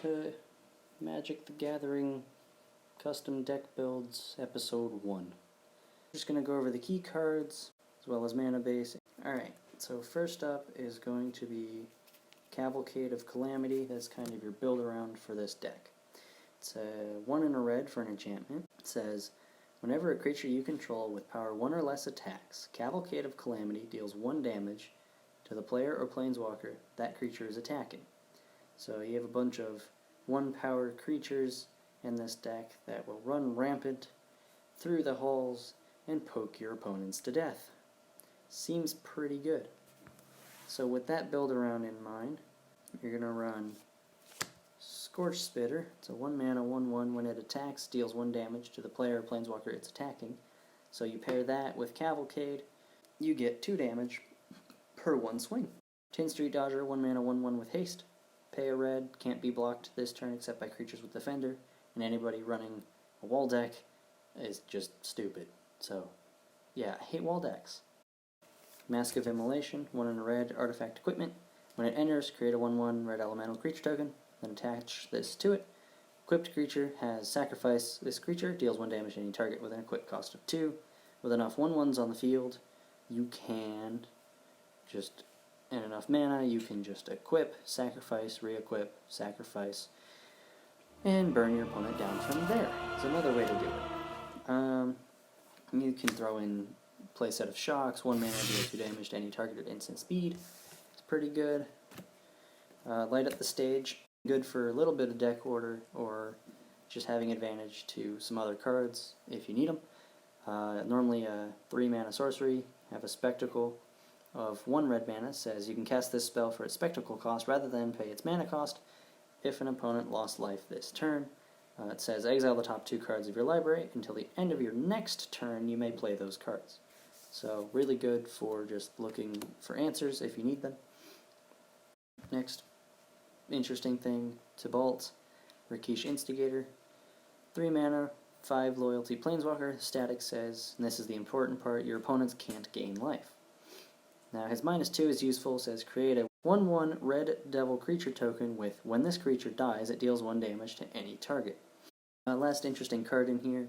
to Magic the Gathering Custom Deck Builds Episode 1. I'm just going to go over the key cards as well as mana base. Alright, so first up is going to be Cavalcade of Calamity. That's kind of your build around for this deck. It's a 1 and a red for an enchantment. It says, whenever a creature you control with power 1 or less attacks, Cavalcade of Calamity deals 1 damage to the player or planeswalker that creature is attacking. So you have a bunch of 1-power creatures in this deck that will run rampant through the halls and poke your opponents to death. Seems pretty good. So with that build around in mind, you're going to run Scorch Spitter. It's a 1-mana 1/1. When it attacks, deals 1 damage to the player or planeswalker it's attacking. So you pair that with Cavalcade, you get 2 damage per 1 swing. Tin Street Dodger, 1-mana 1/1 with haste. Pay a red, can't be blocked this turn except by creatures with Defender, and anybody running a wall deck is just stupid. So, yeah, I hate wall decks. Mask of Immolation, 1 and a red, artifact equipment. When it enters, create a 1/1 red elemental creature token, then attach this to it. Equipped creature has sacrifice this creature, deals 1 damage to any target with an equip cost of 2. With enough 1/1s on the field, you can just, and enough mana, you can just equip, sacrifice, re-equip, sacrifice, and burn your opponent down from there. It's another way to do it. You can throw in playset of Shocks, 1 mana, deal 2 damage to any target at instant speed. It's pretty good. Light up the stage, good for a little bit of deck order, or just having advantage to some other cards if you need them. Normally a 3-mana sorcery, have a Spectacle of 1 red mana, says you can cast this spell for its spectacle cost rather than pay its mana cost if an opponent lost life this turn. It says exile the top 2 cards of your library. Until the end of your next turn you may play those cards. So really good for just looking for answers if you need them. Next interesting thing to bolt, Rakeesh Instigator, 3 mana, 5 loyalty planeswalker. Static says, and this is the important part, your opponents can't gain life. Now his -2 is useful, says create a 1/1 red devil creature token with when this creature dies it deals 1 damage to any target. Last interesting card in here,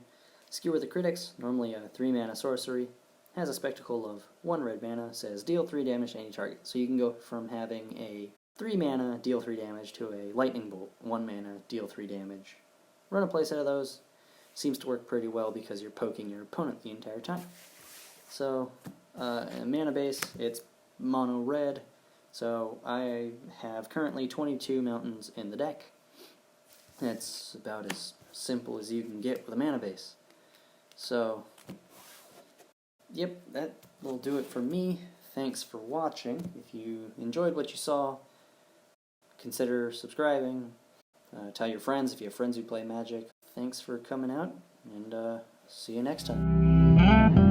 Skewer the Critics, normally a 3-mana sorcery, has a spectacle of 1 red mana, says deal 3 damage to any target. So you can go from having a 3-mana deal 3 damage to a lightning bolt, 1-mana deal 3 damage. Run a playset of those. Seems to work pretty well because you're poking your opponent the entire time. So, mana base, it's mono red, so I have currently 22 mountains in the deck. That's about as simple as you can get with a mana base. So, yep, that will do it for me. Thanks for watching. If you enjoyed what you saw, consider subscribing. Tell your friends if you have friends who play Magic. Thanks for coming out, and see you next time.